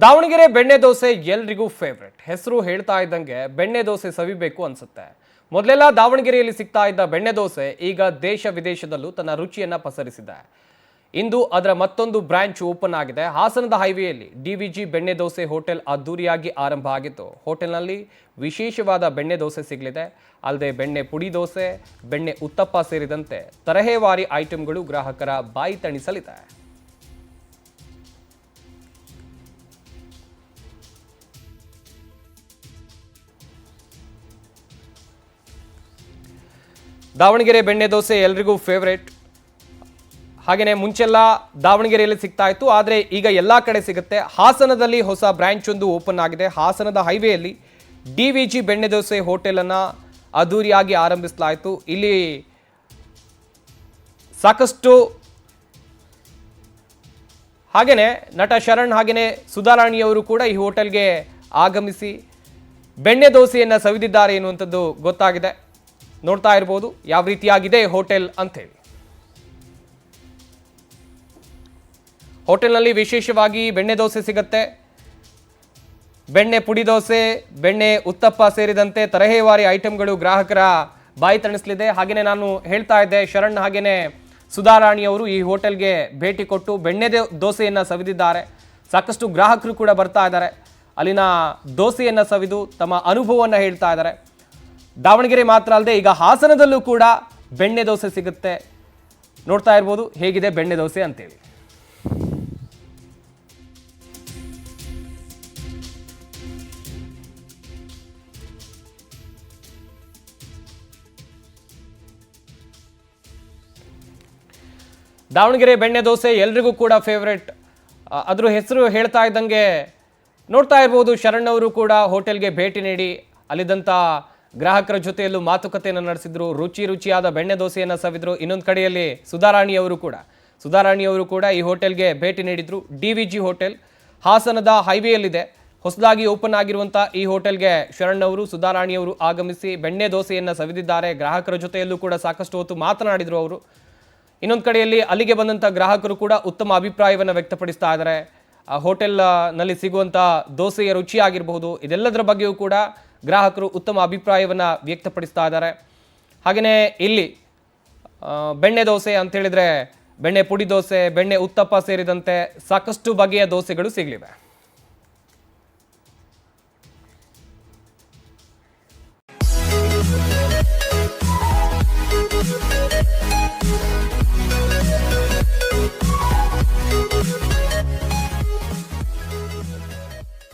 ದಾವಣಗೆರೆ ಬೆಣ್ಣೆ ದೋಸೆ ಎಲ್ರಿಗೂ ಫೇವ್ರೆಟ್. ಹೆಸರು ಹೇಳ್ತಾ ಇದ್ದಂಗೆ ಬೆಣ್ಣೆ ದೋಸೆ ಸವಿಬೇಕು ಅನ್ಸುತ್ತೆ. ಮೊದಲೆಲ್ಲ ದಾವಣಗೆರೆಯಲ್ಲಿ ಸಿಗ್ತಾ ಇದ್ದ ಬೆಣ್ಣೆ ದೋಸೆ ಈಗ ದೇಶ ವಿದೇಶದಲ್ಲೂ ತನ್ನ ರುಚಿಯನ್ನ ಪಸರಿಸಿದೆ. ಇಂದು ಅದರ ಮತ್ತೊಂದು ಬ್ರಾಂಚ್ ಓಪನ್ ಆಗಿದೆ. ಹಾಸನದ ಹೈವೇಯಲ್ಲಿ ಡಿವಿಜಿ ಬೆಣ್ಣೆ ದೋಸೆ ಹೋಟೆಲ್ ಅದ್ದೂರಿಯಾಗಿ ಆರಂಭ ಆಗಿತ್ತು. ಹೋಟೆಲ್ನಲ್ಲಿ ವಿಶೇಷವಾದ ಬೆಣ್ಣೆ ದೋಸೆ ಸಿಗಲಿದೆ. ಅಲ್ಲದೆ ಬೆಣ್ಣೆ ಪುಡಿ ದೋಸೆ, ಬೆಣ್ಣೆ ಉತ್ತಪ್ಪ ಸೇರಿದಂತೆ ತರಹೇವಾರಿ ಐಟಂಗಳು ಗ್ರಾಹಕರ ಬಾಯಿ ತಣಿಸಲಿದೆ. ದಾವಣಗೆರೆ ಬೆಣ್ಣೆ ದೋಸೆ ಎಲ್ರಿಗೂ ಫೇವ್ರೇಟ್. ಹಾಗೆಯೇ ಮುಂಚೆಲ್ಲ ದಾವಣಗೆರೆಯಲ್ಲಿ ಸಿಗ್ತಾ ಇತ್ತು, ಆದರೆ ಈಗ ಎಲ್ಲ ಕಡೆ ಸಿಗುತ್ತೆ. ಹಾಸನದಲ್ಲಿ ಹೊಸ ಬ್ರಾಂಚ್ ಒಂದು ಓಪನ್ ಆಗಿದೆ. ಹಾಸನದ ಹೈವೇಯಲ್ಲಿ ಡಿವಿಜಿ ಬೆಣ್ಣೆ ದೋಸೆ ಹೋಟೆಲನ್ನು ಅದ್ದೂರಿಯಾಗಿ ಆರಂಭಿಸಲಾಯಿತು. ಇಲ್ಲಿ ಸಾಕಷ್ಟು ಹಾಗೆಯೇ ನಟ ಶರಣ್ ಹಾಗೆಯೇ ಸುಧಾರಾಣಿಯವರು ಕೂಡ ಈ ಹೋಟೆಲ್ಗೆ ಆಗಮಿಸಿ ಬೆಣ್ಣೆ ದೋಸೆಯನ್ನು ಸವಿದಿದ್ದಾರೆ ಎನ್ನುವಂಥದ್ದು ಗೊತ್ತಾಗಿದೆ. ನೋಡ್ತಾ ಇರ್ಬೋದು ಯಾವ ರೀತಿಯಾಗಿದೆ ಹೋಟೆಲ್ ಅಂತೇಳಿ. ಹೋಟೆಲ್ನಲ್ಲಿ ವಿಶೇಷವಾಗಿ ಬೆಣ್ಣೆ ದೋಸೆ ಸಿಗುತ್ತೆ. ಬೆಣ್ಣೆ ಪುಡಿ ದೋಸೆ, ಬೆಣ್ಣೆ ಉತ್ತಪ್ಪ ಸೇರಿದಂತೆ ತರಹೇವಾರಿ ಐಟಂಗಳು ಗ್ರಾಹಕರ ಬಾಯಿ ತಣಿಸಲಿದೆ. ಹಾಗೆಯೇ ನಾನು ಹೇಳ್ತಾ ಇದ್ದೆ, ಶರಣ್ ಹಾಗೆಯೇ ಸುಧಾರಾಣಿಯವರು ಈ ಹೋಟೆಲ್ಗೆ ಭೇಟಿ ಕೊಟ್ಟು ಬೆಣ್ಣೆ ದೋಸೆಯನ್ನು ಸವಿದಿದ್ದಾರೆ. ಸಾಕಷ್ಟು ಗ್ರಾಹಕರು ಕೂಡ ಬರ್ತಾ ಇದ್ದಾರೆ. ಅಲ್ಲಿನ ದೋಸೆಯನ್ನು ಸವಿದು ತಮ್ಮ ಅನುಭವವನ್ನು ಹೇಳ್ತಾ ಇದ್ದಾರೆ. ದಾವಣಗೆರೆ ಮಾತ್ರ ಅಲ್ಲದೆ ಈಗ ಹಾಸನದಲ್ಲೂ ಕೂಡ ಬೆಣ್ಣೆ ದೋಸೆ ಸಿಗುತ್ತೆ. ನೋಡ್ತಾ ಇರ್ಬೋದು ಹೇಗಿದೆ ಬೆಣ್ಣೆ ದೋಸೆ ಅಂತೇಳಿ. ದಾವಣಗೆರೆ ಬೆಣ್ಣೆ ದೋಸೆ ಎಲ್ರಿಗೂ ಕೂಡ ಫೇವ್ರೆಟ್. ಅದ್ರ ಹೆಸರು ಹೇಳ್ತಾ ಇದ್ದಂಗೆ ನೋಡ್ತಾ ಇರ್ಬೋದು ಶರಣ್ ಅವರು ಕೂಡ ಹೋಟೆಲ್ಗೆ ಭೇಟಿ ನೀಡಿ ಅಲ್ಲಿದ್ದಂಥ ಗ್ರಾಹಕರ ಜೊತೆಯಲ್ಲೂ ಮಾತುಕತೆಯನ್ನು ನಡೆಸಿದ್ರು. ರುಚಿಯಾದ ಬೆಣ್ಣೆ ದೋಸೆಯನ್ನು ಸವಿದ್ರು. ಇನ್ನೊಂದು ಕಡೆಯಲ್ಲಿ ಸುಧಾರಾಣಿಯವರು ಕೂಡ ಈ ಹೋಟೆಲ್ಗೆ ಭೇಟಿ ನೀಡಿದ್ರು. ಡಿವಿಜಿ ಹೋಟೆಲ್ ಹಾಸನದ ಹೈವೇಯಲ್ಲಿದೆ. ಹೊಸದಾಗಿ ಓಪನ್ ಆಗಿರುವಂಥ ಈ ಹೋಟೆಲ್ಗೆ ಶರಣ್ ಅವರು ಸುಧಾರಾಣಿಯವರು ಆಗಮಿಸಿ ಬೆಣ್ಣೆ ದೋಸೆಯನ್ನು ಸವಿದಿದ್ದಾರೆ. ಗ್ರಾಹಕರ ಜೊತೆಯಲ್ಲೂ ಕೂಡ ಸಾಕಷ್ಟು ಹೊತ್ತು ಮಾತನಾಡಿದರು ಅವರು. ಇನ್ನೊಂದು ಕಡೆಯಲ್ಲಿ ಅಲ್ಲಿಗೆ ಬಂದಂಥ ಗ್ರಾಹಕರು ಕೂಡ ಉತ್ತಮ ಅಭಿಪ್ರಾಯವನ್ನು ವ್ಯಕ್ತಪಡಿಸ್ತಾ ಇದ್ದಾರೆ. ಹೋಟೆಲ್ನಲ್ಲಿ ಸಿಗುವಂಥ ದೋಸೆಯ ರುಚಿಯಾಗಿರಬಹುದು, ಇದೆಲ್ಲದರ ಬಗ್ಗೆಯೂ ಕೂಡ ಗ್ರಾಹಕರು ಉತ್ತಮ ಅಭಿಪ್ರಾಯವನ್ನು ವ್ಯಕ್ತಪಡಿಸ್ತಾ ಇದ್ದಾರೆ. ಹಾಗೆಯೇ ಇಲ್ಲಿ ಬೆಣ್ಣೆ ದೋಸೆ ಅಂತೇಳಿದರೆ ಬೆಣ್ಣೆ ಪುಡಿ ದೋಸೆ, ಬೆಣ್ಣೆ ಉತ್ತಪ್ಪ ಸೇರಿದಂತೆ ಸಾಕಷ್ಟು ಬಗೆಯ ದೋಸೆಗಳು ಸಿಗಲಿವೆ.